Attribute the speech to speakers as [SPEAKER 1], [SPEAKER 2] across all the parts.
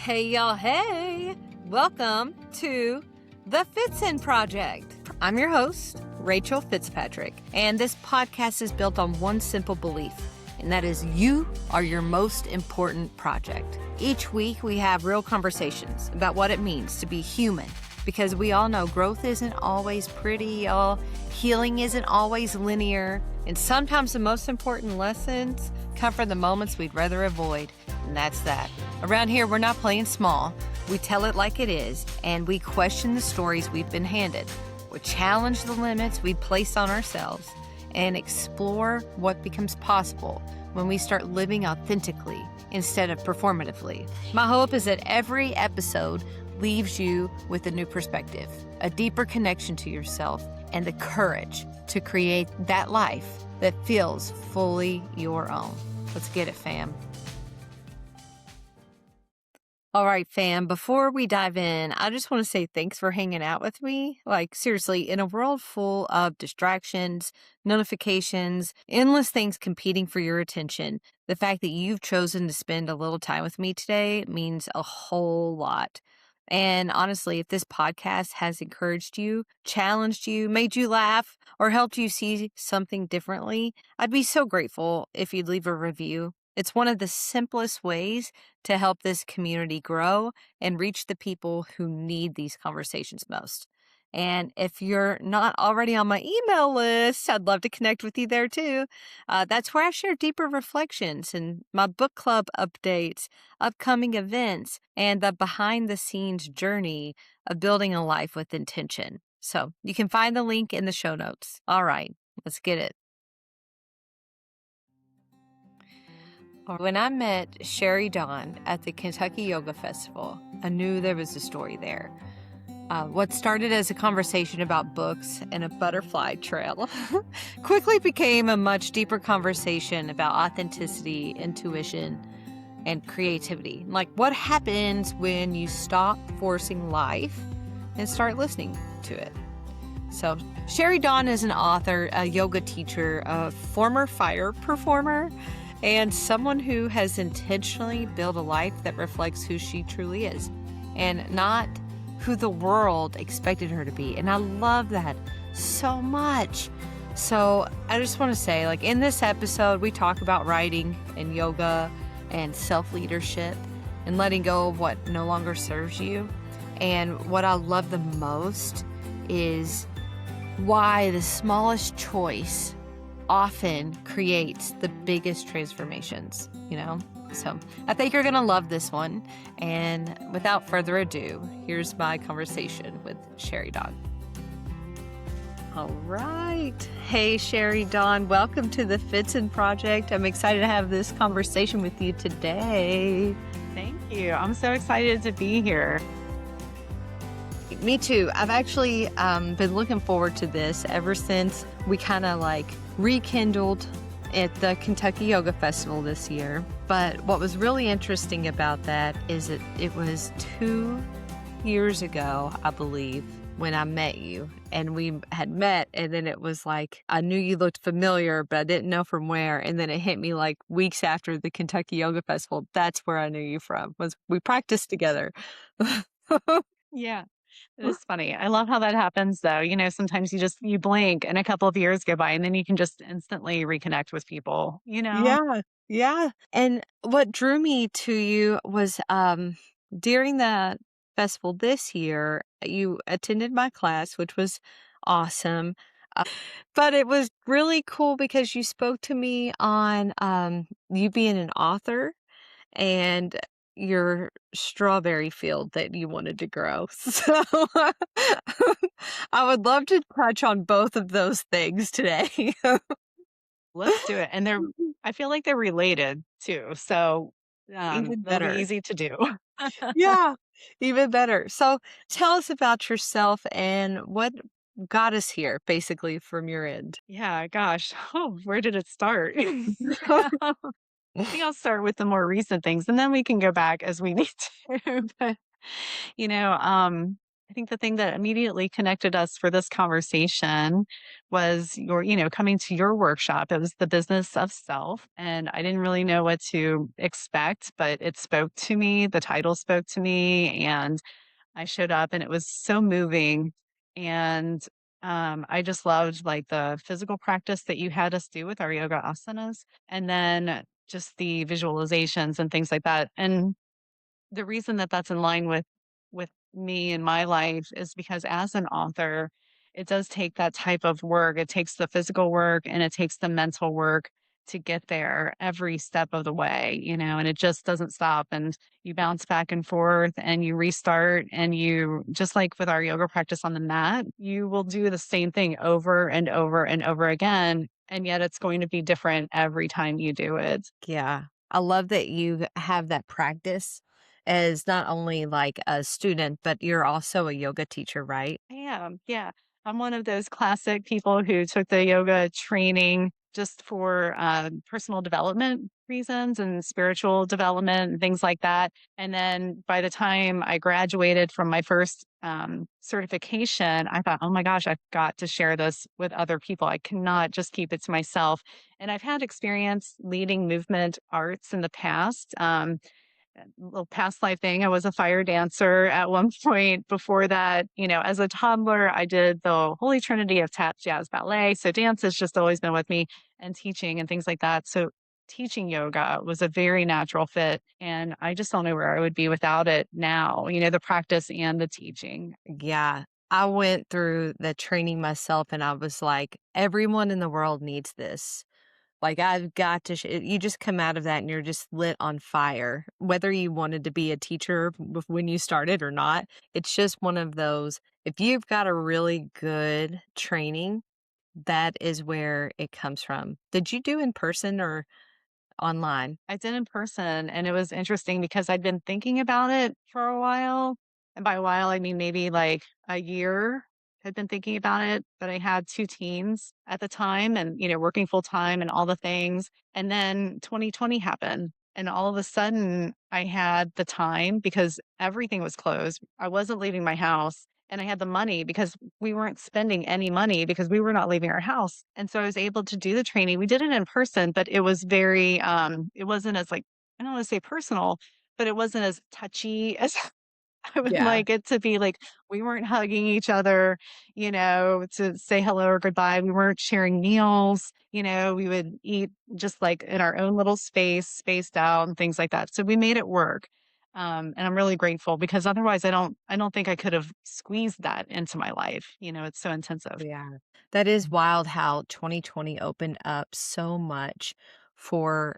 [SPEAKER 1] Hey, y'all, hey! Welcome to the FitZen Project. I'm your host, Rachel Fitzpatrick, and this podcast is built on one simple belief, and that is you are your most important project. Each week, we have real conversations about what it means to be human, because we all know growth isn't always pretty, y'all. Healing isn't always linear, and sometimes the most important lessons come from the moments we'd rather avoid, and that's that. Around here, we're not playing small. We tell it like it is, and we question the stories we've been handed. We challenge the limits we place on ourselves and explore what becomes possible when we start living authentically instead of performatively. My hope is that every episode leaves you with a new perspective, a deeper connection to yourself, and the courage to create that life that feels fully your own. Let's get it, fam. All right, fam, before we dive in, I just want to say thanks for hanging out with me. Like, seriously, in a world full of distractions, notifications, endless things competing for your attention, the fact that you've chosen to spend a little time with me today means a whole lot. And honestly, if this podcast has encouraged you, challenged you, made you laugh, or helped you see something differently, I'd be so grateful if you'd leave a review. It's one of the simplest ways to help this community grow and reach the people who need these conversations most. And if you're not already on my email list, I'd love to connect with you there too. That's where I share deeper reflections and my book club updates, upcoming events, and the behind the scenes journey of building a life with intention. So you can find the link in the show notes. All right, let's get it. When I met Cherie Dawn at the Kentucky Yoga Festival, I knew there was a story there. What started as a conversation about books and a butterfly trail quickly became a much deeper conversation about authenticity, intuition, and creativity. Like, what happens when you stop forcing life and start listening to it? So, Cherie Dawn is an author, a yoga teacher, a former fire performer, and someone who has intentionally built a life that reflects who she truly is and not who the world expected her to be. And I love that so much. So I just want to say, like, in this episode, we talk about writing and yoga and self-leadership and letting go of what no longer serves you. And what I love the most is why the smallest choice often creates the biggest transformations, you know? So I think you're going to love this one. And without further ado, here's my conversation with Cherie Dawn. All right. Hey, Cherie Dawn, welcome to the FitZen Project. I'm excited to have this conversation with you today.
[SPEAKER 2] Thank you. I'm so excited to be here.
[SPEAKER 1] Me too. I've actually been looking forward to this ever since we kind of like rekindled at the Kentucky Yoga Festival this year. But what was really interesting about that is it was 2 years ago, I believe, when I met you. And we had met, and then it was like, I knew you looked familiar, but I didn't know from where. And then it hit me like weeks after the Kentucky Yoga Festival. That's where I knew you from, was we practiced together.
[SPEAKER 2] Yeah, it is funny. I love how that happens though. You know, sometimes you blink and a couple of years go by and then you can just instantly reconnect with people, you know?
[SPEAKER 1] Yeah, yeah. And what drew me to you was during the festival this year, you attended my class, which was awesome. Uh, but it was really cool because you spoke to me on you being an author and your strawberry field that you wanted to grow. So I would love to touch on both of those things today.
[SPEAKER 2] Let's do it. And I feel like they're related too. So
[SPEAKER 1] Even
[SPEAKER 2] they'll be
[SPEAKER 1] better.
[SPEAKER 2] easy to do.
[SPEAKER 1] Yeah, even better. So tell us about yourself and what got us here, basically, from your end.
[SPEAKER 2] Yeah, gosh. Oh, where did it start? I think I'll start with the more recent things and then we can go back as we need to. But, you know, I think the thing that immediately connected us for this conversation was coming to your workshop. It was the business of self. And I didn't really know what to expect, but it spoke to me. The title spoke to me. And I showed up and it was so moving. And I just loved like the physical practice that you had us do with our yoga asanas and then just the visualizations and things like that. And the reason that that's in line with me in my life is because as an author, it does take that type of work. It takes the physical work and it takes the mental work to get there every step of the way, and it just doesn't stop. And you bounce back and forth and you restart. And you, just like with our yoga practice on the mat, you will do the same thing over and over and over again. And yet it's going to be different every time you do it.
[SPEAKER 1] Yeah. I love that you have that practice as not only like a student, but you're also a yoga teacher, right?
[SPEAKER 2] I am, yeah. I'm one of those classic people who took the yoga training just for personal development reasons and spiritual development and things like that. And then by the time I graduated from my first certification, I thought, oh my gosh, I've got to share this with other people. I cannot just keep it to myself. And I've had experience leading movement arts in the past. Little past life thing. I was a fire dancer at one point. Before that, as a toddler, I did the Holy Trinity of tap, jazz, ballet. So dance has just always been with me and teaching and things like that. So teaching yoga was a very natural fit. And I just don't know where I would be without it now, the practice and the teaching.
[SPEAKER 1] Yeah. I went through the training myself and I was like, everyone in the world needs this. Like, I've got to, you just come out of that and you're just lit on fire, whether you wanted to be a teacher when you started or not. It's just one of those, if you've got a really good training, that is where it comes from. Did you do in person or online?
[SPEAKER 2] I did in person, and it was interesting because I'd been thinking about it for a while. And by a while, I mean maybe like a year. Had been thinking about it, but I had 2 teens at the time and, working full time and all the things. And then 2020 happened. And all of a sudden, I had the time because everything was closed. I wasn't leaving my house and I had the money because we weren't spending any money because we were not leaving our house. And so I was able to do the training. We did it in person, but it was very it wasn't as like, I don't want to say personal, but it wasn't as touchy as I would
[SPEAKER 1] Yeah.
[SPEAKER 2] like it to be. Like we weren't hugging each other, to say hello or goodbye. We weren't sharing meals, we would eat just like in our own little space, spaced out and things like that. So we made it work. And I'm really grateful because otherwise I don't think I could have squeezed that into my life. It's so intensive.
[SPEAKER 1] Yeah. That is wild how 2020 opened up so much for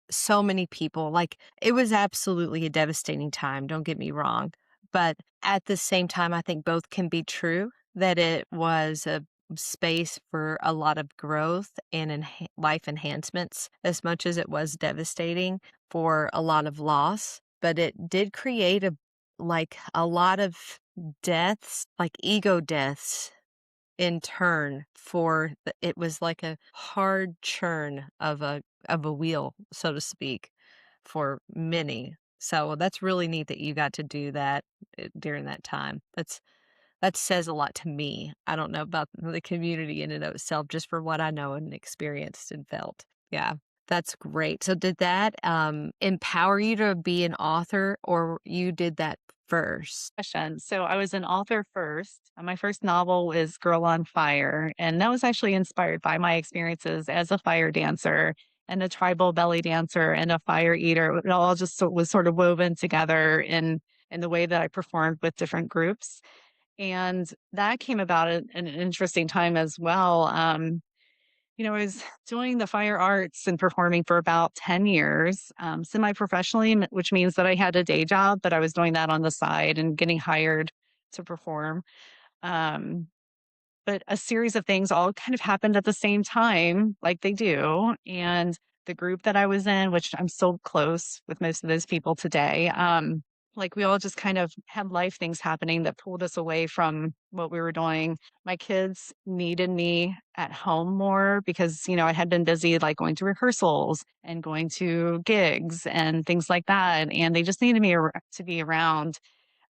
[SPEAKER 1] so many people. Like, it was absolutely a devastating time, don't get me wrong. But at the same time, I think both can be true, that it was a space for a lot of growth and life enhancements as much as it was devastating for a lot of loss. But it did create a lot of deaths, like ego deaths in turn it was like a hard churn of a wheel, so to speak, for many. So that's really neat that you got to do that during that time. That says a lot to me. I don't know about the community in and of itself, just for what I know and experienced and felt. Yeah, that's great. So did that empower you to be an author, or you did that first?
[SPEAKER 2] Question. So I was an author first. My first novel was Girl on Fire, and that was actually inspired by my experiences as a fire dancer and a tribal belly dancer and a fire eater. It all just was sort of woven together in the way that I performed with different groups. And that came about at an interesting time as well. I was doing the fire arts and performing for about 10 years, semi-professionally, which means that I had a day job, but I was doing that on the side and getting hired to perform. Um, but a series of things all kind of happened at the same time, like they do. And the group that I was in, which I'm still close with most of those people today, like we all just kind of had life things happening that pulled us away from what we were doing. My kids needed me at home more because, I had been busy like going to rehearsals and going to gigs and things like that. And they just needed me to be around.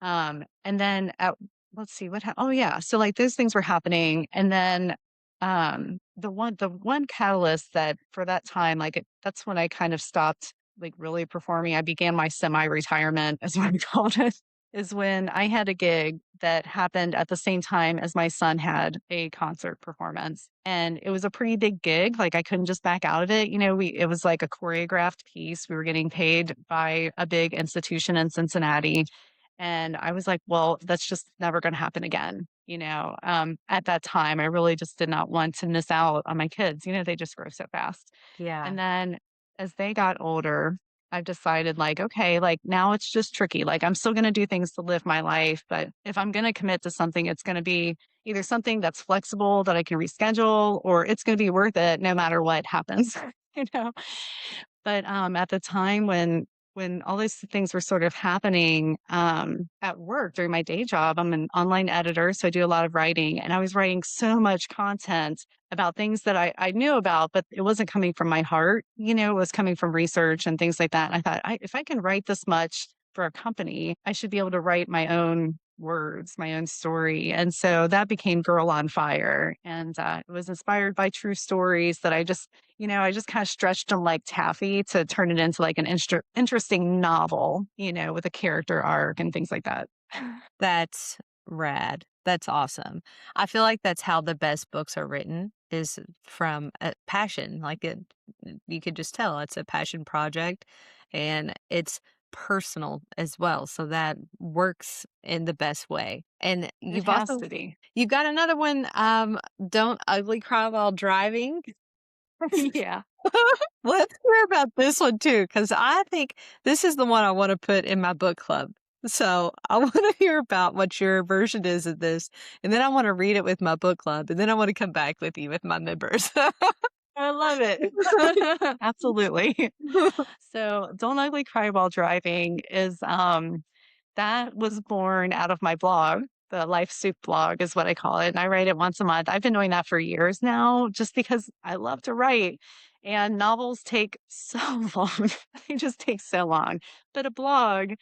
[SPEAKER 2] And then at let's see oh yeah. So like those things were happening. And then the one catalyst that for that time, that's when I kind of stopped like really performing. I began my semi-retirement, as what I called it, is when I had a gig that happened at the same time as my son had a concert performance. And it was a pretty big gig. Like I couldn't just back out of it. You know, it was like a choreographed piece. We were getting paid by a big institution in Cincinnati, and I was like, well, that's just never going to happen again. You know, at that time, I really just did not want to miss out on my kids. You know, they just grow so fast.
[SPEAKER 1] Yeah.
[SPEAKER 2] And then as they got older, I've decided, like, okay, like now it's just tricky. Like, I'm still going to do things to live my life. But if I'm going to commit to something, it's going to be either something that's flexible that I can reschedule, or it's going to be worth it no matter what happens, you know? But, at the time when all these things were sort of happening, at work during my day job, I'm an online editor, so I do a lot of writing, and I was writing so much content about things that I knew about, but it wasn't coming from my heart, you know, it was coming from research and things like that. And I thought, if I can write this much for a company, I should be able to write my own words, my own story. And so that became Girl on Fire. And it was inspired by true stories that I just kind of stretched them like taffy to turn it into like an interesting novel, you know, with a character arc and things like that.
[SPEAKER 1] That's rad. That's awesome. I feel like that's how the best books are written is from a passion. You could just tell it's a passion project and it's personal as well. So that works in the best way. And
[SPEAKER 2] It
[SPEAKER 1] you've
[SPEAKER 2] has
[SPEAKER 1] also
[SPEAKER 2] to be.
[SPEAKER 1] you've got another one, Don't Ugly Cry While Driving.
[SPEAKER 2] Yeah.
[SPEAKER 1] Let's hear about this one too, because I think this is the one I want to put in my book club. So I want to hear about what your version is of this, and then I want to read it with my book club, and then I want to come back with you with my members.
[SPEAKER 2] I love it. Absolutely. So, Don't Ugly Cry While Driving is that was born out of my blog. The Life Soup blog is what I call it. And I write it once a month. I've been doing that for years now just because I love to write. And novels take so long. They just take so long. But a blog,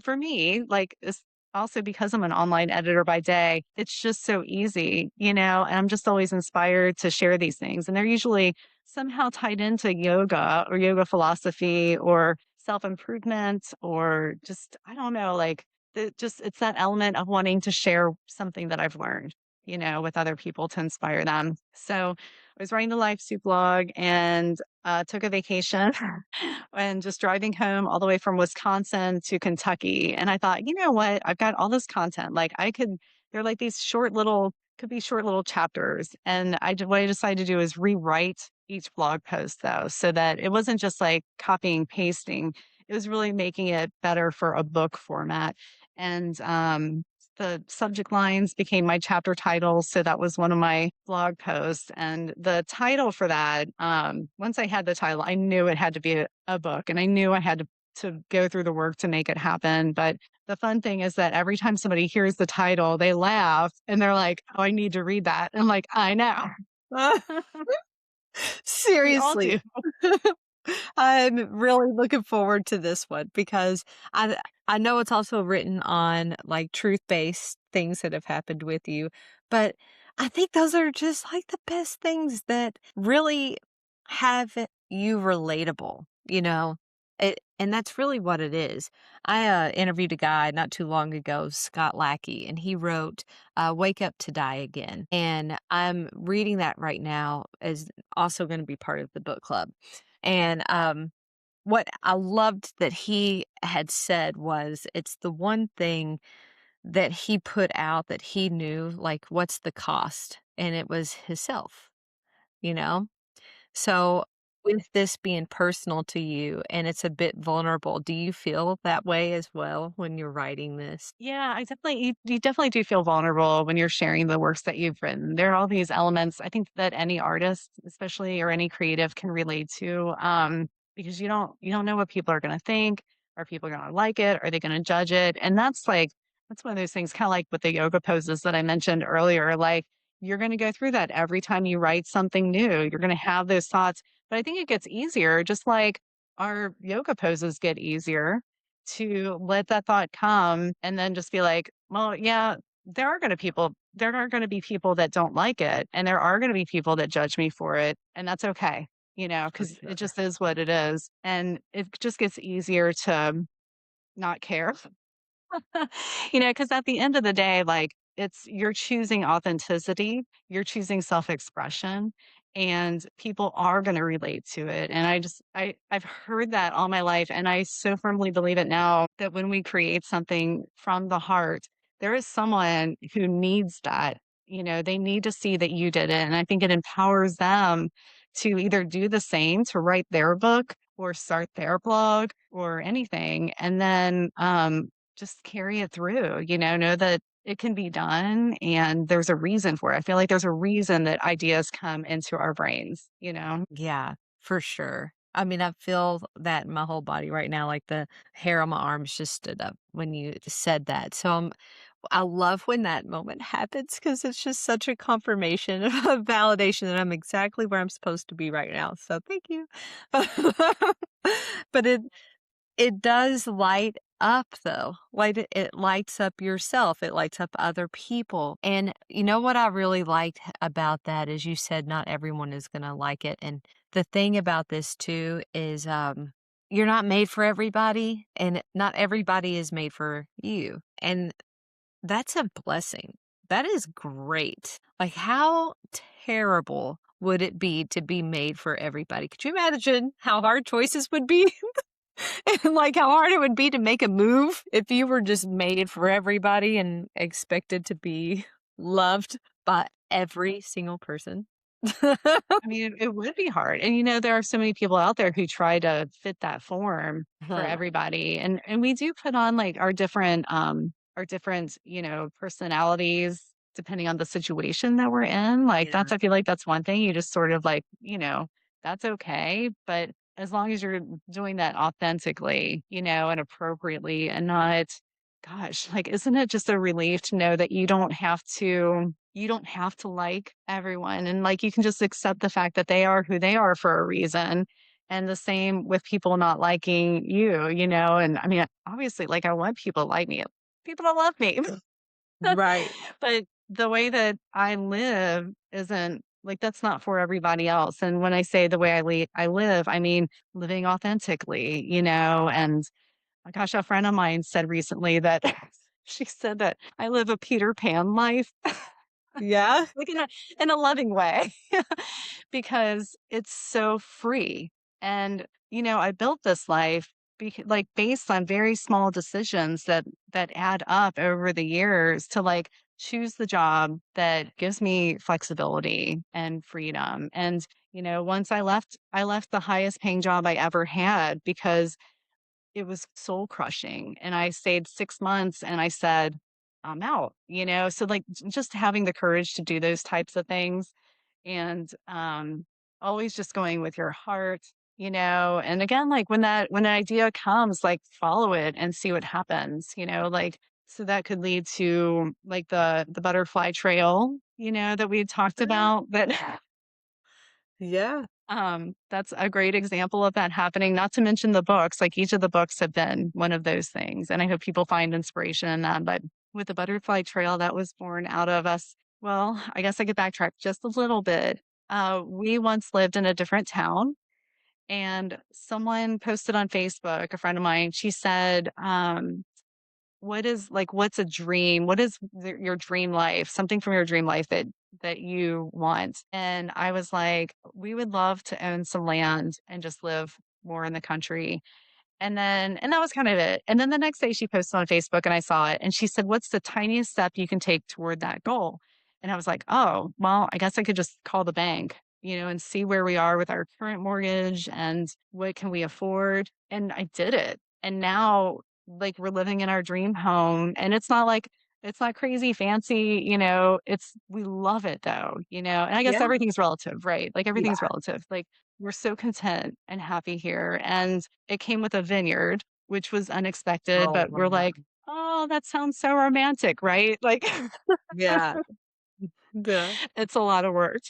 [SPEAKER 2] for me, like, is also because I'm an online editor by day, it's just so easy, you know, and I'm just always inspired to share these things. And they're usually somehow tied into yoga or yoga philosophy or self-improvement or just, I don't know, like it's that element of wanting to share something that I've learned, you know, with other people to inspire them. So I was writing the Life Soup blog and took a vacation and just driving home all the way from Wisconsin to Kentucky. And I thought, you know what? I've got all this content. They're like these could be short little chapters. And what I decided to do is rewrite each blog post though, so that it wasn't just like copying, pasting. It was really making it better for a book format. And the subject lines became my chapter titles. So that was one of my blog posts. And the title for that, once I had the title, I knew it had to be a book and I knew I had to go through the work to make it happen. But the fun thing is that every time somebody hears the title, they laugh and they're like, oh, I need to read that. And I'm like, I know. We all
[SPEAKER 1] Seriously.
[SPEAKER 2] do.
[SPEAKER 1] I'm really looking forward to this one because I know it's also written on like truth-based things that have happened with you, but I think those are just like the best things that really have you relatable, you know? And that's really what it is. I interviewed a guy not too long ago, Scott Lackey, and he wrote Wake Up to Die Again. And I'm reading that right now as also going to be part of the book club. And what I loved that he had said was it's the one thing that he put out that he knew, like, what's the cost? And it was himself, you know? So, with this being personal to you and it's a bit vulnerable, do you feel that way as well when you're writing this?
[SPEAKER 2] Yeah, you definitely do feel vulnerable when you're sharing the works that you've written. There are all these elements I think that any artist, especially or any creative can relate to. Because you don't know what people are gonna think. Are people gonna like it? Are they gonna judge it? And that's one of those things, kind of like with the yoga poses that I mentioned earlier. Like you're gonna go through that every time you write something new. You're gonna have those thoughts. But I think it gets easier, just like our yoga poses get easier to let that thought come and then just be like, well, yeah, there are going to be people that don't like it, and there are going to be people that judge me for it, and that's okay,
[SPEAKER 1] For
[SPEAKER 2] because it
[SPEAKER 1] sure.
[SPEAKER 2] just is what it is, and it just gets easier to not care. Because at the end of the day, like, you're choosing authenticity, you're choosing self-expression, and people are gonna relate to it, and I've heard that all my life, and I so firmly believe it now that when we create something from the heart, there is someone who needs that, they need to see that you did it, and I think it empowers them to either do the same, to write their book or start their blog or anything, and then, just carry it through, know that it can be done and there's a reason for it. I feel like there's a reason that ideas come into our brains.
[SPEAKER 1] Yeah, for sure. I mean, I feel that in my whole body right now, like the hair on my arms just stood up when you said that. So I love when that moment happens because it's just such a confirmation of validation that I'm exactly where I'm supposed to be right now. So thank you. But it does light up though. It lights up yourself, it lights up other people. And you know what I really liked about that is you said not everyone is gonna like it. And the thing about this too is you're not made for everybody and not everybody is made for you. And that's a blessing. That is great. Like how terrible would it be to be made for everybody? Could you imagine how hard choices would be? And, like, how hard it would be to make a move if you were just made for everybody and expected to be loved by every single person.
[SPEAKER 2] I mean, it would be hard. And there are so many people out there who try to fit that form for
[SPEAKER 1] Huh.
[SPEAKER 2] everybody. And we do put on like our different, personalities depending on the situation that we're in. Like
[SPEAKER 1] Yeah.
[SPEAKER 2] I feel like that's one thing you just sort of like, that's okay. But as long as you're doing that authentically, and appropriately and not, gosh, like, isn't it just a relief to know that you don't have to like everyone, and, like, you can just accept the fact that they are who they are for a reason, and the same with people not liking you, and, I mean, obviously, like, I want people to like me, people to love me,
[SPEAKER 1] Right.
[SPEAKER 2] but the way that I live isn't like, that's not for everybody else, and when I say the way I live, I mean living authentically, and my gosh, a friend of mine said recently that she said that I live a Peter Pan life,
[SPEAKER 1] Yeah?
[SPEAKER 2] like in a loving way, because it's so free. And I built this life like based on very small decisions that add up over the years to like choose the job that gives me flexibility and freedom. And once I left the highest paying job I ever had because it was soul crushing, and I stayed 6 months and I said, "I'm out," so, like, just having the courage to do those types of things and, always just going with your heart, and again, like, when an idea comes, like, follow it and see what happens, like, so that could lead to, like, the butterfly trail, that we had talked
[SPEAKER 1] Yeah.
[SPEAKER 2] about, that
[SPEAKER 1] Yeah.
[SPEAKER 2] That's a great example of that happening, not to mention the books, like, each of the books have been one of those things, and I hope people find inspiration in them, but with the butterfly trail, that was born out of us well, I guess I could backtrack just a little bit. We once lived in a different town, and someone posted on Facebook, a friend of mine, she said, what's a dream? What is your dream life? Something from your dream life that you want. And I was like, we would love to own some land and just live more in the country. And that was kind of it. And then the next day she posted on Facebook and I saw it and she said, "What's the tiniest step you can take toward that goal?" And I was like, "Oh, well, I guess I could just call the bank, and see where we are with our current mortgage and what can we afford." And I did it. And now like we're living in our dream home and it's not crazy fancy, we love it though, and I guess
[SPEAKER 1] Yeah.
[SPEAKER 2] everything's relative, right? Like everything's
[SPEAKER 1] Yeah.
[SPEAKER 2] relative. Like we're so content and happy here. And it came with a vineyard, which was unexpected,
[SPEAKER 1] Oh,
[SPEAKER 2] but we're like,
[SPEAKER 1] wow.
[SPEAKER 2] "Oh, that sounds so romantic," right? Like,
[SPEAKER 1] Yeah. Yeah.
[SPEAKER 2] it's a lot of work.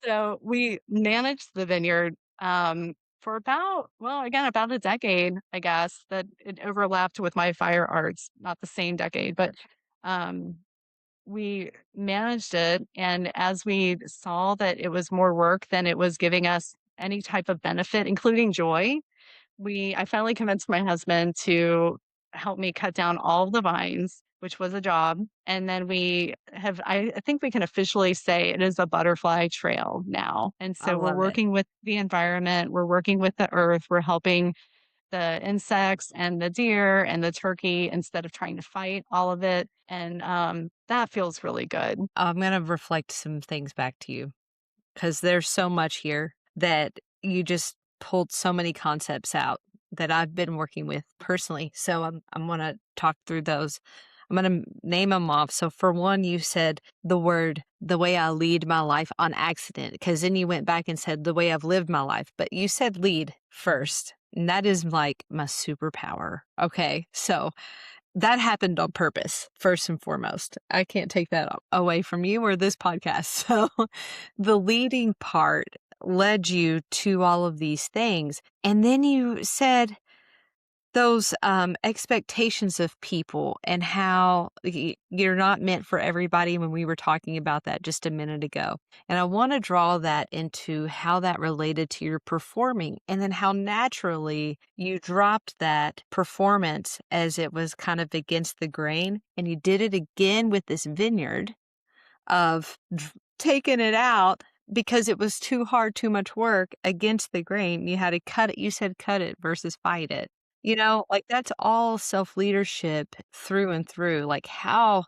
[SPEAKER 2] So we managed the vineyard for about, well, again, about a decade, I guess, that it overlapped with my fire arts, not the same decade, but um, we managed it. And as we saw that it was more work than it was giving us any type of benefit, including joy, I finally convinced my husband to help me cut down all of the vines, which was a job. And then I think we can officially say it is a butterfly trail now. And
[SPEAKER 1] I
[SPEAKER 2] so we're
[SPEAKER 1] love it.
[SPEAKER 2] working with the environment, we're working with the earth, we're helping the insects and the deer and the turkey instead of trying to fight all of it. And that feels really good.
[SPEAKER 1] I'm going to reflect some things back to you because there's so much here that you just pulled so many concepts out that I've been working with personally. So I'm going to talk through those. I'm going to name them off. So for one, you said the way I lead my life on accident, because then you went back and said the way I've lived my life, but you said lead first. And that is like my superpower. Okay. So that happened on purpose, first and foremost. I can't take that away from you or this podcast. So the leading part led you to all of these things. And then you said those expectations of people and how you're not meant for everybody when we were talking about that just a minute ago. And I want to draw that into how that related to your performing and then how naturally you dropped that performance as it was kind of against the grain. And you did it again with this vineyard of taking it out because it was too hard, too much work against the grain. You had to cut it. You said cut it versus fight it. Like that's all self leadership through and through. Like, how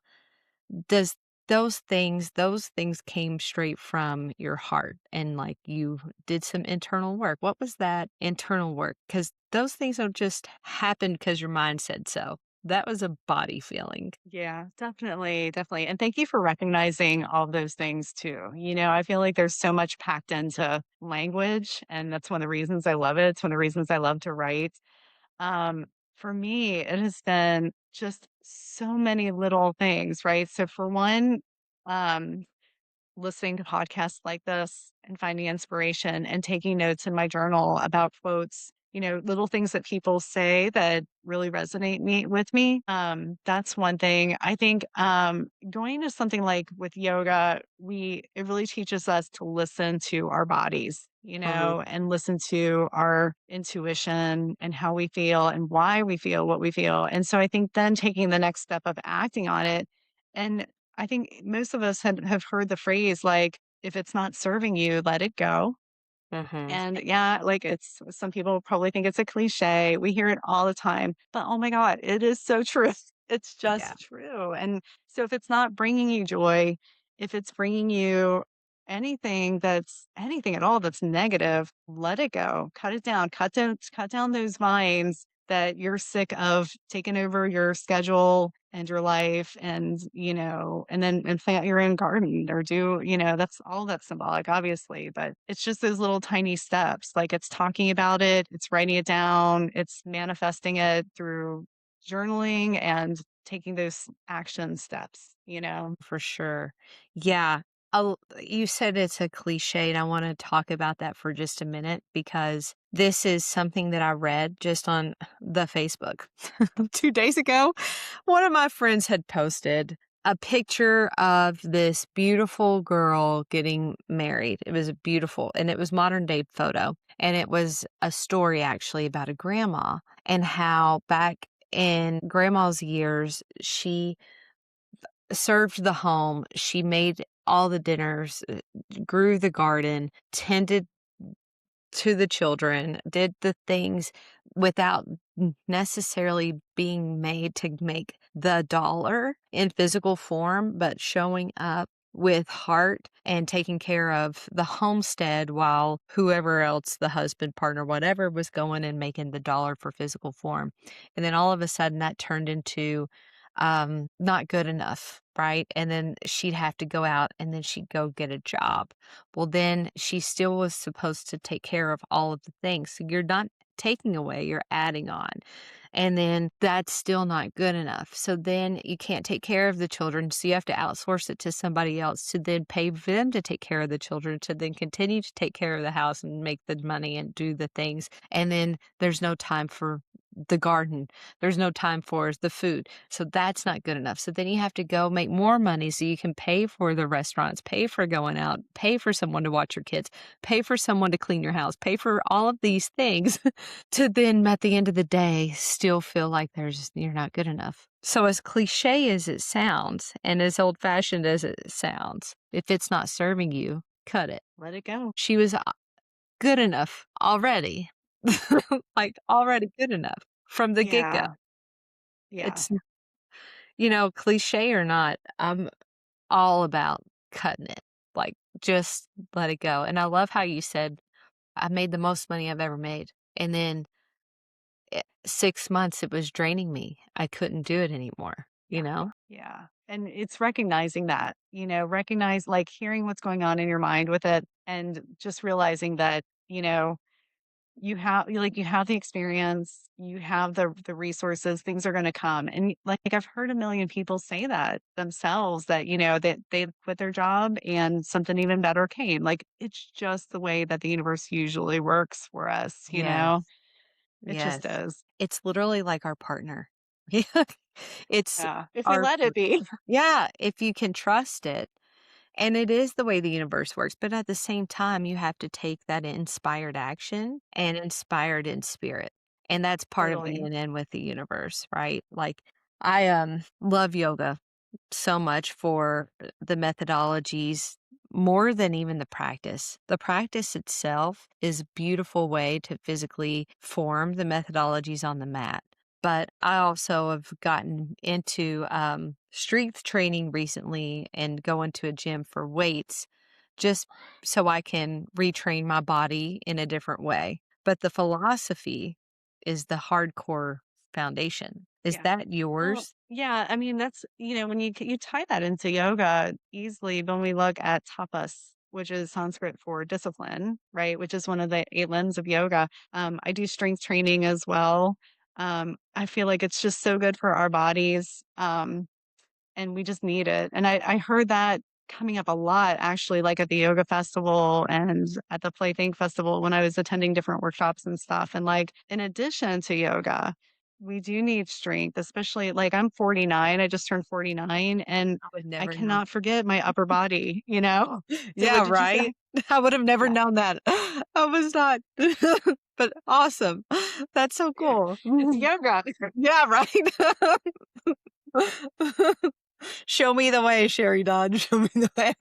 [SPEAKER 1] does those things came straight from your heart and like you did some internal work? What was that internal work? Because those things don't just happen because your mind said so. That was a body feeling.
[SPEAKER 2] Yeah, definitely, definitely. And thank you for recognizing all of those things too. I feel like there's so much packed into language, and that's one of the reasons I love it. It's one of the reasons I love to write. Um, for me, it has been just so many little things, right? So for one, um, listening to podcasts like this and finding inspiration and taking notes in my journal about quotes, little things that people say that really resonate with me. That's one thing. I think going to something like with yoga, it really teaches us to listen to our bodies,
[SPEAKER 1] Mhm.
[SPEAKER 2] and listen to our intuition and how we feel and why we feel what we feel. And so I think then taking the next step of acting on it, and I think most of us have heard the phrase like, if it's not serving you, let it go.
[SPEAKER 1] Mhm.
[SPEAKER 2] And yeah, like some people probably think it's a cliche. We hear it all the time, but oh my God, it is so true. It's
[SPEAKER 1] Yeah,
[SPEAKER 2] just true. And so if it's not bringing you joy, if it's bringing you anything at all that's negative, let it go. Cut it down. Cut down those vines that you're sick of taking over your schedule and your life, and plant your own garden or that's all that's symbolic, obviously, but it's just those little tiny steps. Like, it's talking about it, it's writing it down, it's manifesting it through journaling and taking those action steps.
[SPEAKER 1] for sure. Yeah. You said it's a cliche, and I want to talk about that for just a minute because this is something that I read just on the Facebook 2 days ago. One of my friends had posted a picture of this beautiful girl getting married. It was beautiful, and it was modern day photo. And it was a story actually about a grandma and how back in grandma's years, she served the home. She made all the dinners, grew the garden, tended to the children, did the things without necessarily being made to make the dollar in physical form, but showing up with heart and taking care of the homestead while whoever else, the husband, partner, whatever, was going and making the dollar for physical form. And then all of a sudden that turned into not good enough, right? And then she'd have to go out and then she'd go get a job. Well, then she still was supposed to take care of all of the things. So you're not taking away, you're adding on. And then that's still not good enough. So then you can't take care of the children. So you have to outsource it to somebody else to then pay them to take care of the children, to then continue to take care of the house and make the money and do the things. And then there's no time for the garden. There's no time for the food. So that's not good enough. So then you have to go make more money so you can pay for the restaurants, pay for going out, pay for someone to watch your kids, pay for someone to clean your house, pay for all of these things to then at the end of the day still feel like you're not good enough. So as cliche as it sounds and as old-fashioned as it sounds, if it's not serving you, cut it.
[SPEAKER 2] Let it go.
[SPEAKER 1] She was good enough already. Like already good enough from the get-go.
[SPEAKER 2] Yeah. Yeah.
[SPEAKER 1] It's, cliche or not, I'm all about cutting it. Like just let it go. And I love how you said I made the most money I've ever made. And then 6 months, it was draining me. I couldn't do it anymore, you know?
[SPEAKER 2] Yeah. And it's recognizing that, recognize like hearing what's going on in your mind with it and just realizing that, you have the experience, you have the resources, things are going to come. And like I've heard a million people say that themselves that, that they quit their job and something even better came. Like it's just the way that the universe usually works for us.
[SPEAKER 1] Yes,
[SPEAKER 2] It just
[SPEAKER 1] yes.
[SPEAKER 2] is.
[SPEAKER 1] It's literally like our partner. It's
[SPEAKER 2] Yeah. If we
[SPEAKER 1] our
[SPEAKER 2] let it be.
[SPEAKER 1] yeah, if you can trust it. And it is the way the universe works, but at the same time, you have to take that inspired action and inspired in spirit. And that's part of
[SPEAKER 2] Totally.
[SPEAKER 1] being in with the universe, right? Like I love yoga so much for the methodologies more than even the practice. The practice itself is a beautiful way to physically form the methodologies on the mat. But I also have gotten into strength training recently and going to a gym for weights just so I can retrain my body in a different way. But the philosophy is the hardcore foundation. Is
[SPEAKER 2] Yeah.
[SPEAKER 1] that
[SPEAKER 2] Well,
[SPEAKER 1] yours?
[SPEAKER 2] yeah, I mean, that's, when you tie that into yoga easily, when we look at tapas, which is Sanskrit for discipline, right? Which is one of the eight limbs of yoga. I do strength training as well. I feel like it's just so good for our bodies. And we just need it. And I heard that coming up a lot actually, like at the yoga festival and at the Plaything festival when I was attending different workshops and stuff. And like in addition to yoga, we do need strength, especially like I'm 49. I just turned 49 and
[SPEAKER 1] I would
[SPEAKER 2] I
[SPEAKER 1] never know.
[SPEAKER 2] cannot forget my upper body. So
[SPEAKER 1] Yeah,
[SPEAKER 2] what did you say?
[SPEAKER 1] right? I would have never
[SPEAKER 2] Yeah.
[SPEAKER 1] known that. I was not but awesome. That's so
[SPEAKER 2] Yeah.
[SPEAKER 1] cool.
[SPEAKER 2] It's yoga.
[SPEAKER 1] Yeah, right? Show me the way, Cherie Dawn. Show me the way.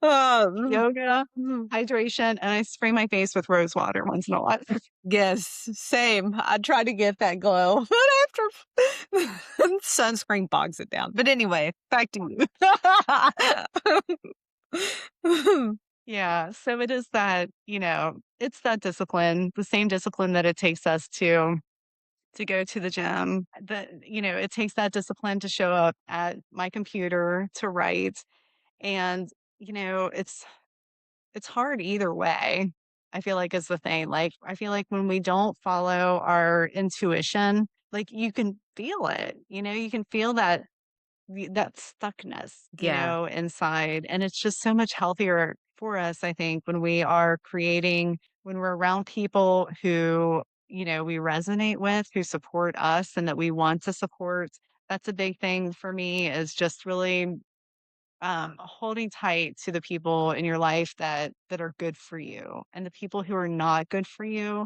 [SPEAKER 1] Um,
[SPEAKER 2] Yoga, hydration, and I spray my face with rose water once in a while.
[SPEAKER 1] yes, same. I try to get that glow, but after sunscreen bogs it down. But anyway, back to you.
[SPEAKER 2] Yeah, so it is that, it's that discipline, the same discipline that it takes us to go to the gym. It takes that discipline to show up at my computer to write. And, it's hard either way. I feel like is the thing. Like I feel like when we don't follow our intuition, like you can feel it, you can feel that stuckness,
[SPEAKER 1] Yeah,
[SPEAKER 2] inside. And it's just so much healthier for us, I think, when we are creating, when we're around people who, we resonate with, who support us and that we want to support. That's a big thing for me is just really holding tight to the people in your life that are good for you and the people who are not good for you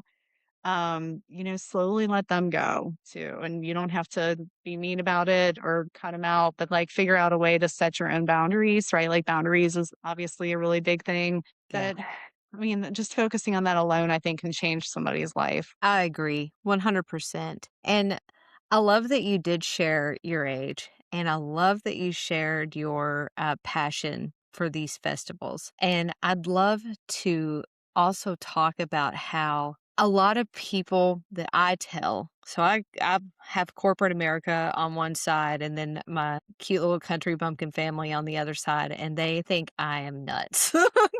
[SPEAKER 2] slowly let them go too. And you don't have to be mean about it or cut them out, but like figure out a way to set your own boundaries, right? Like boundaries is obviously a really big thing
[SPEAKER 1] yeah.
[SPEAKER 2] that, I mean, just focusing on that alone, I think can change somebody's life.
[SPEAKER 1] I agree 100%. And I love that you did share your age, and I love that you shared your passion for these festivals. And I'd love to also talk about how a lot of people that I tell, so I have corporate America on one side and then my cute little country bumpkin family on the other side, and they think I am nuts.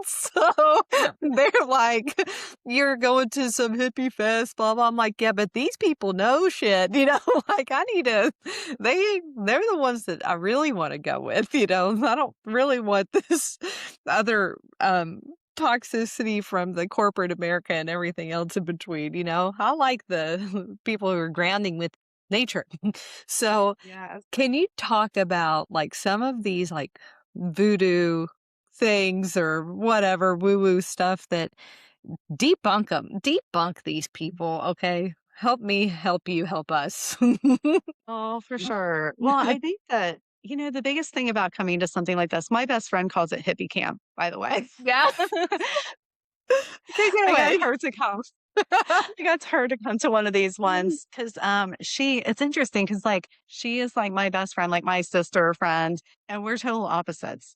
[SPEAKER 1] So they're like, "You're going to some hippie fest, blah blah." I'm like, "Yeah, but these people know shit, you know. Like I need to. They're the ones that I really want to go with, you know. I don't really want this other toxicity from the corporate America and everything else in between, you know? I like the people who are grounding with nature. So,
[SPEAKER 2] Yeah.
[SPEAKER 1] can you talk about, like, some of these, like, voodoo things or whatever woo-woo stuff that debunk these people, okay? Help me help you help us.
[SPEAKER 2] Oh, for sure. Well, I think that, the biggest thing about coming to something like this, my best friend calls it hippie camp, by the way.
[SPEAKER 1] Yeah. Take it
[SPEAKER 2] I got
[SPEAKER 1] away.
[SPEAKER 2] her to come. I got her to come to one of these ones because it's interesting because like she is like my best friend, like my sister friend, and we're total opposites,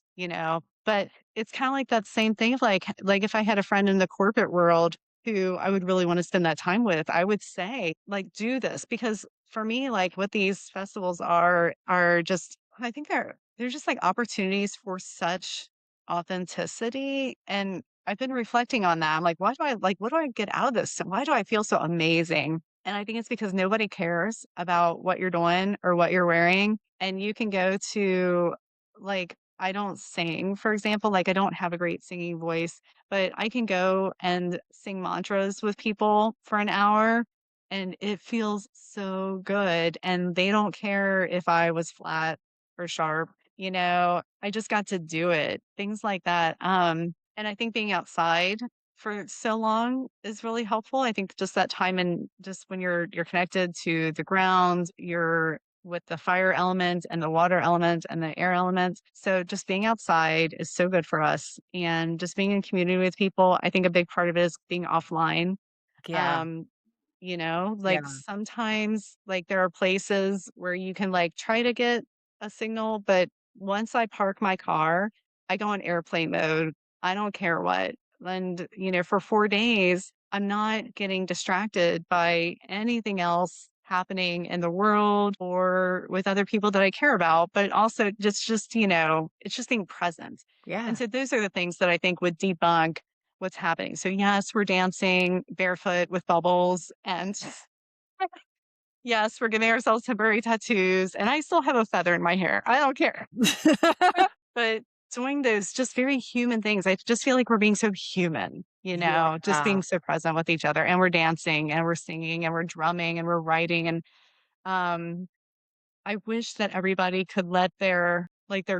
[SPEAKER 2] But it's kind of like that same thing of like if I had a friend in the corporate world who I would really want to spend that time with, I would say, like, do this because for me, like what these festivals are just I think they're just like opportunities for such authenticity and I've been reflecting on that. I'm like, why do I like what do I get out of this? Why do I feel so amazing? And I think it's because nobody cares about what you're doing or what you're wearing. And you can go to like I don't sing, for example, like I don't have a great singing voice, but I can go and sing mantras with people for an hour and it feels so good. And they don't care if I was flat or sharp, I just got to do it. Things like that. And I think being outside for so long is really helpful. I think just that time and just when you're connected to the ground, you're with the fire element and the water element and the air element. So just being outside is so good for us. And just being in community with people, I think a big part of it is being offline.
[SPEAKER 1] Yeah,
[SPEAKER 2] Um, like
[SPEAKER 1] yeah,
[SPEAKER 2] sometimes like there are places where you can like try to get a signal, but once I park my car, I go on airplane mode. I don't care what. And, for 4 days, I'm not getting distracted by anything else happening in the world or with other people that I care about, but also it's just being present. And
[SPEAKER 1] yeah.
[SPEAKER 2] so those are the things that I think would debunk what's happening. So yes, we're dancing barefoot with bubbles and yes, we're giving ourselves temporary tattoos and I still have a feather in my hair. I don't care. But doing those just very human things, I just feel like we're being so human, just
[SPEAKER 1] Yeah.
[SPEAKER 2] being so present with each other and we're dancing and we're singing and we're drumming and we're writing and um I wish that everybody could let their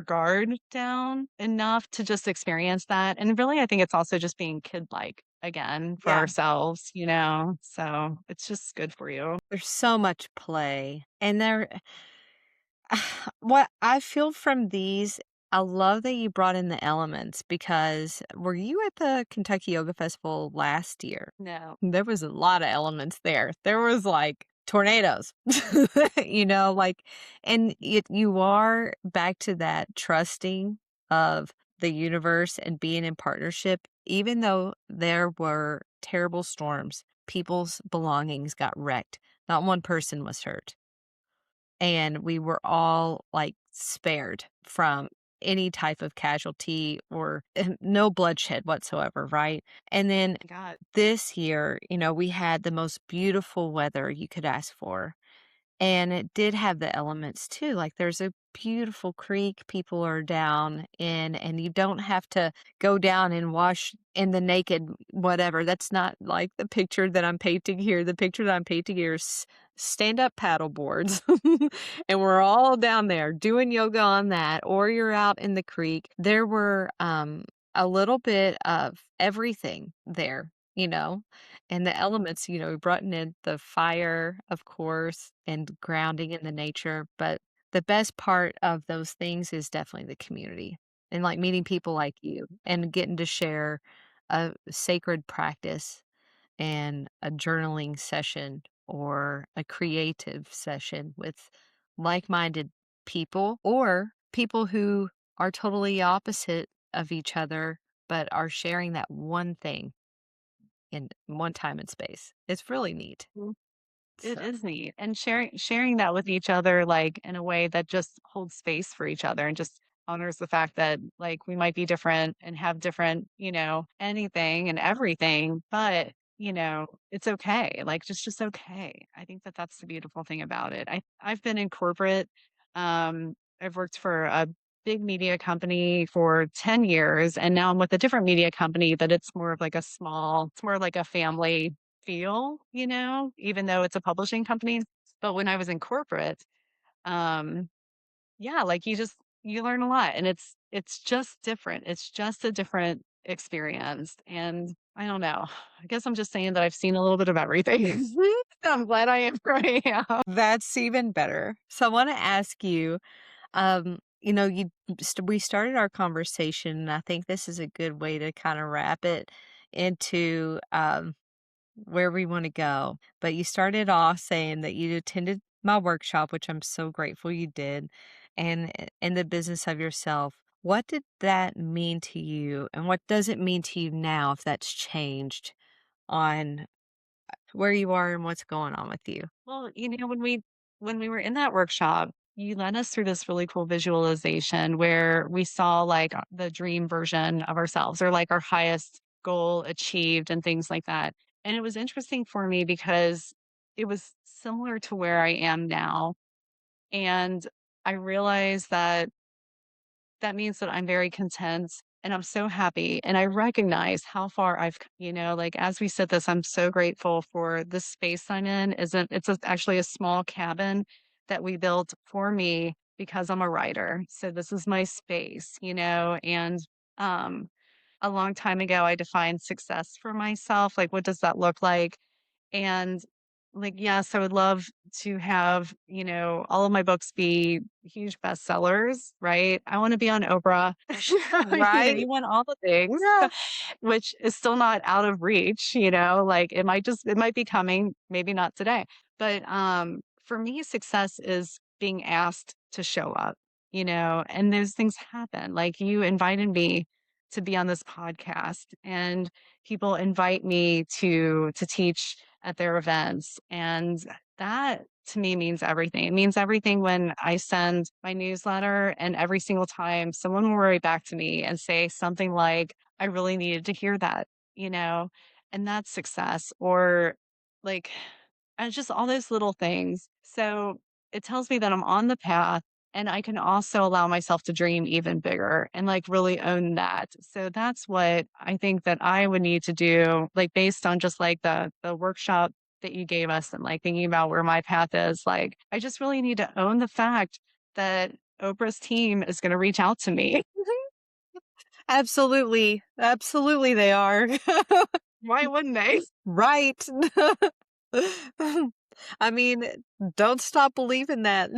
[SPEAKER 2] guard down enough to just experience that. And really, I think it's also just being kid-like again for
[SPEAKER 1] Yeah.
[SPEAKER 2] ourselves, So it's just good for you.
[SPEAKER 1] There's so much play, and there what I feel from these, I love that you brought in the elements because were you at the Kentucky Yoga Festival last year?
[SPEAKER 2] No.
[SPEAKER 1] There was a lot of elements there. There was, like, tornadoes, like and you are back to that trusting of the universe and being in partnership, even though there were terrible storms, people's belongings got wrecked. Not one person was hurt, and we were all, like, spared from any type of casualty or no bloodshed whatsoever, right? And then
[SPEAKER 2] My God.
[SPEAKER 1] this year, we had the most beautiful weather you could ask for. And it did have the elements too. Like there's a beautiful creek people are down in, and you don't have to go down and wash in the naked whatever. That's not like the picture that I'm painting here. The picture that I'm painting here is stand up paddle boards. And we're all down there doing yoga on that, or you're out in the creek. There were a little bit of everything there, and the elements, we brought in the fire, of course, and grounding in the nature, but the best part of those things is definitely the community and, like, meeting people like you and getting to share a sacred practice and a journaling session or a creative session with like-minded people or people who are totally opposite of each other, but are sharing that one thing. in one time and space. It's really neat.
[SPEAKER 2] It
[SPEAKER 1] So,
[SPEAKER 2] is neat, and sharing that with each other, like, in a way that just holds space for each other and just honors the fact that, like, we might be different and have different, anything and everything, but, it's okay. Like, just okay. I think that that's the beautiful thing about it. I've been in corporate, I've worked for a big media company for 10 years, and now I'm with a different media company that it's more of like a family feel, even though it's a publishing company. But when I was in corporate, um, yeah, like you learn a lot and it's just different. It's just a different experience. And I don't know. I guess I'm just saying that I've seen a little bit of everything. I'm glad I am where I am.
[SPEAKER 1] that's even better. So I want to ask you, we started our conversation, and I think this is a good way to kind of wrap it into where we want to go. But you started off saying that you attended my workshop, which I'm so grateful you did, and in the business of yourself. What did that mean to you, and what does it mean to you now, if that's changed on where you are and what's going on with you?
[SPEAKER 2] Well, when we were in that workshop, you led us through this really cool visualization where we saw like the dream version of ourselves or like our highest goal achieved and things like that. And it was interesting for me because it was similar to where I am now. And I realized that that means that I'm very content and I'm so happy. And I recognize how far like as we said this, I'm so grateful for the space I'm in. Actually a small cabin that we built for me because I'm a writer. So this is my space, and um a long time ago I defined success for myself. Like what does that look like? And like, yes, I would love to have, all of my books be huge bestsellers, right? I want to be on Oprah.
[SPEAKER 1] Right?
[SPEAKER 2] You want all the things,
[SPEAKER 1] Yeah.
[SPEAKER 2] which is still not out of reach, like it might be coming, maybe not today. But for me, success is being asked to show up, and those things happen. Like you invited me to be on this podcast and people invite me to teach at their events. And that to me means everything. It means everything when I send my newsletter and every single time someone will write back to me and say something like, I really needed to hear that, you know, and that's success. Or like, and just all those little things. So it tells me that I'm on the path and I can also allow myself to dream even bigger and like really own that. So that's what I think that I would need to do, like based on just like the workshop that you gave us and like thinking about where my path is. Like I just really need to own the fact that Oprah's team is going to reach out to me.
[SPEAKER 1] Absolutely. Absolutely, they are.
[SPEAKER 2] Why wouldn't they?
[SPEAKER 1] Right. I mean, don't stop believing that.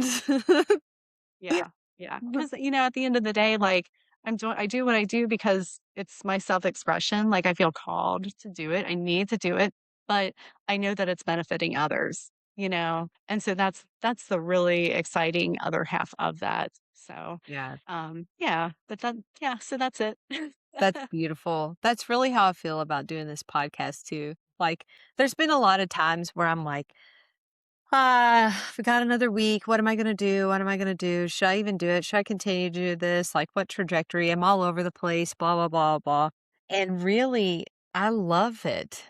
[SPEAKER 2] Yeah, yeah. Because, at the end of the day, like, I do what I do because it's my self-expression, like, I feel called to do it, I need to do it, but I know that it's benefiting others, and so that's the really exciting other half of that, so,
[SPEAKER 1] Yeah,
[SPEAKER 2] yeah, so that's it.
[SPEAKER 1] that's beautiful. That's really how I feel about doing this podcast too. Like, there's been a lot of times where I'm like, we got another week. What am I going to do? What am I going to do? Should I even do it? Should I continue to do this? Like, what trajectory? I'm all over the place, blah, blah, blah, blah. And really, I love it.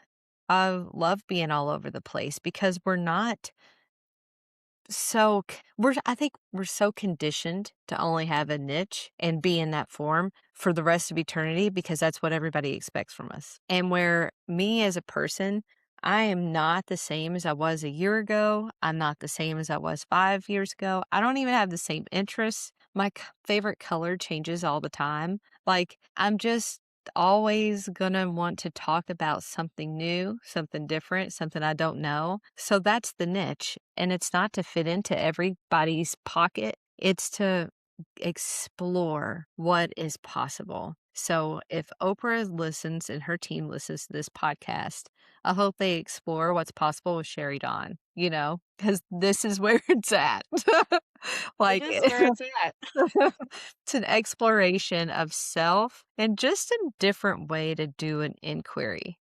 [SPEAKER 1] I love being all over the place because we're not I think we're so conditioned to only have a niche and be in that form for the rest of eternity because that's what everybody expects from us. And where me as a person, I am not the same as I was a year ago. I'm not the same as I was 5 years ago. I don't even have the same interests. My favorite color changes all the time. Like, I'm just always gonna want to talk about something new, something different, something I don't know. So that's the niche. And it's not to fit into everybody's pocket, it's to explore what is possible. So if Oprah listens and her team listens to this podcast, I hope they explore what's possible with Cherie Dawn, because this is where it's at.
[SPEAKER 2] It
[SPEAKER 1] Like,
[SPEAKER 2] is where it's at.
[SPEAKER 1] it's an exploration of self and just a different way to do an inquiry.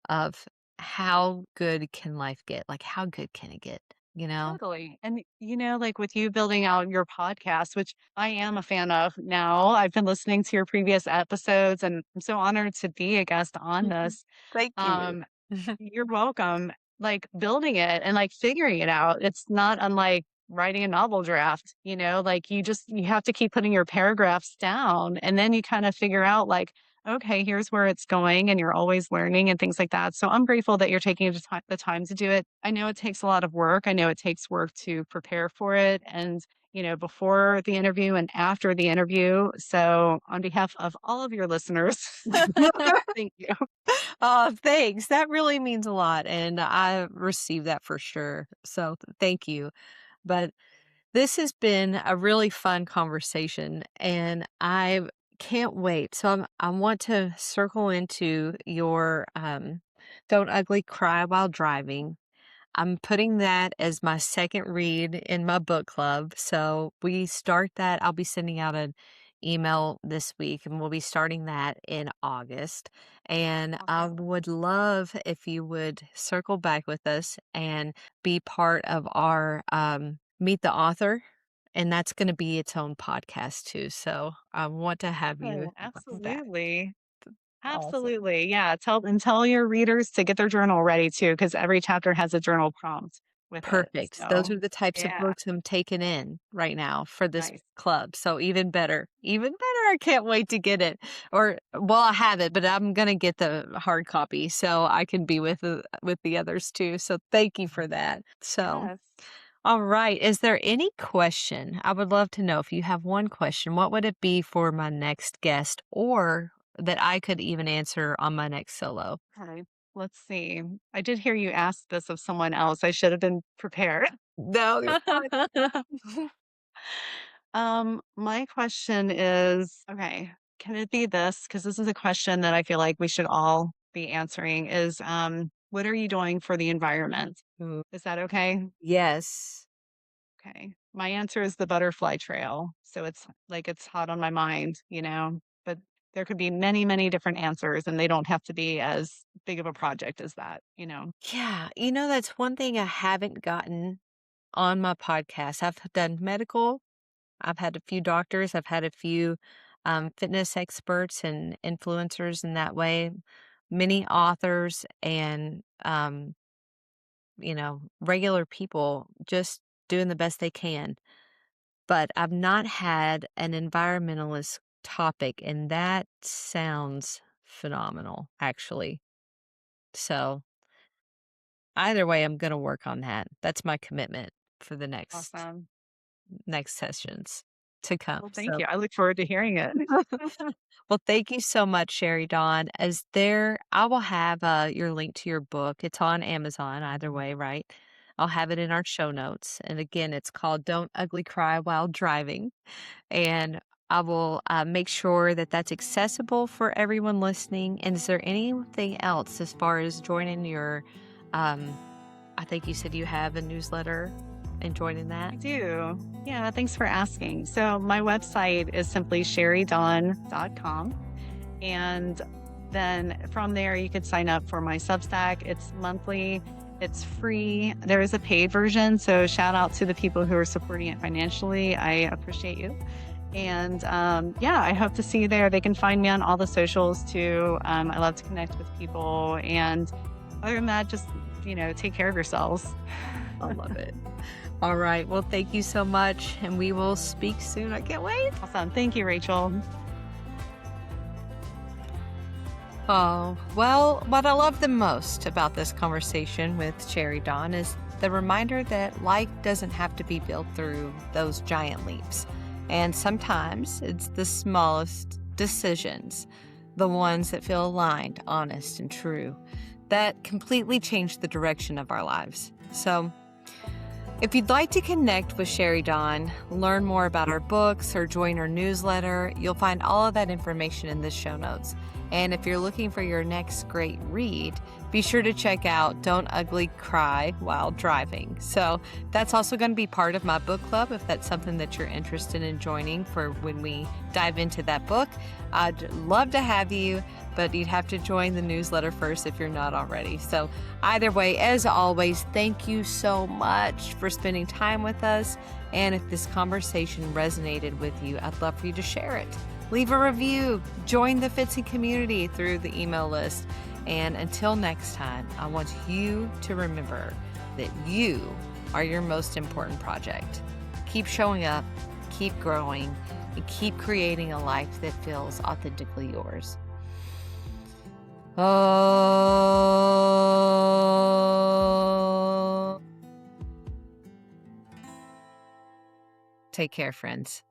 [SPEAKER 1] of how good can life get? Like, how good can it get? You know?
[SPEAKER 2] Totally. And, like with you building out your podcast, which I am a fan of now, I've been listening to your previous episodes and I'm so honored to be a guest on
[SPEAKER 1] Mhm.
[SPEAKER 2] this.
[SPEAKER 1] Thank you.
[SPEAKER 2] Um, you're welcome. Like building it and like figuring it out. It's not unlike writing a novel draft, like you have to keep putting your paragraphs down and then you kind of figure out like, okay, here's where it's going and you're always learning and things like that. So I'm grateful that you're taking the time to do it. I know it takes a lot of work. I know it takes work to prepare for it and before the interview and after the interview. So on behalf of all of your listeners, thank you.
[SPEAKER 1] Oh, thanks. That really means a lot, and I received that for sure. So thank you. But this has been a really fun conversation, and I can't wait. So I want to circle into your "Don't Ugly Cry While Driving." I'm putting that as my second read in my book club. So we start that. I'll be sending out an email this week and we'll be starting that in August. And I
[SPEAKER 2] Awesome.
[SPEAKER 1] would love if you would circle back with us and be part of our Meet the Author. And that's going to be its own podcast too. So I want to have you
[SPEAKER 2] Oh,
[SPEAKER 1] back.
[SPEAKER 2] absolutely.
[SPEAKER 1] Awesome.
[SPEAKER 2] Absolutely. Yeah. Tell your readers to get their journal ready too, because every chapter has a journal prompt with it.
[SPEAKER 1] Perfect. Those
[SPEAKER 2] So
[SPEAKER 1] are the types of
[SPEAKER 2] yeah,
[SPEAKER 1] books I'm taking in right now for this
[SPEAKER 2] nice.
[SPEAKER 1] club. So even better. Even better. I can't wait to get it. Or well, I have it, but I'm gonna get the hard copy so I can be with the others too. So thank you for that. So
[SPEAKER 2] Yes.
[SPEAKER 1] all right. Is there any question? I would love to know if you have one question, what would it be for my next guest or that I could even answer on my next solo?
[SPEAKER 2] Okay. Let's see. I did hear you ask this of someone else. I should have been prepared.
[SPEAKER 1] No, you're fine.
[SPEAKER 2] My question is, okay, can it be this? Because this is a question that I feel like we should all be answering is, what are you doing for the environment?
[SPEAKER 1] Ooh,
[SPEAKER 2] Is that okay?
[SPEAKER 1] yes.
[SPEAKER 2] Okay. My answer is the butterfly trail. So it's like it's hot on my mind, but there could be many, many different answers and they don't have to be as big of a project as that.
[SPEAKER 1] Yeah, that's one thing I haven't gotten on my podcast. I've done medical, I've had a few doctors, I've had a few fitness experts and influencers in that way, many authors, and regular people just doing the best they can. But I've not had an environmentalist topic, and that sounds phenomenal, actually. So either way, I'm gonna work on that. That's my commitment for the
[SPEAKER 2] Awesome.
[SPEAKER 1] next sessions to come.
[SPEAKER 2] Well, thank
[SPEAKER 1] So
[SPEAKER 2] you. I look forward to hearing it.
[SPEAKER 1] well, thank you so much, Cherie Dawn. I will have your link to your book. It's on Amazon either way, right? I'll have it in our show notes. And again, it's called Don't Ugly Cry While Driving. And I will make sure that that's accessible for everyone listening. And is there anything else as far as joining your, um, I think you said you have a newsletter and joining that?
[SPEAKER 2] I do. Yeah, thanks for asking. So my website is simply cheriedawn.com. And then from there, you could sign up for my Substack. It's monthly, it's free. There is a paid version. So shout out to the people who are supporting it financially. I appreciate you. And yeah, I hope to see you there. They can find me on all the socials too. I love to connect with people. And other than that, just, take care of yourselves.
[SPEAKER 1] I love it. All right. Well, thank you so much. And we will speak soon. I can't wait.
[SPEAKER 2] Awesome. Thank you, Rachel.
[SPEAKER 1] Oh, well, what I love the most about this conversation with Cherie Dawn is the reminder that life doesn't have to be built through those giant leaps. And sometimes it's the smallest decisions, the ones that feel aligned, honest, and true, that completely change the direction of our lives. So, if you'd like to connect with Cherie Dawn, learn more about our books, or join our newsletter, you'll find all of that information in the show notes. And if you're looking for your next great read, be sure to check out Don't Ugly Cry While Driving. So that's also going to be part of my book club if that's something that you're interested in joining for when we dive into that book. I'd love to have you, but you'd have to join the newsletter first if you're not already. So either way, as always, thank you so much for spending time with us. And if this conversation resonated with you, I'd love for you to share it. Leave a review, join the FitZen community through the email list. And until next time, I want you to remember that you are your most important project. Keep showing up, keep growing, and keep creating a life that feels authentically yours. Oh. Take care, friends.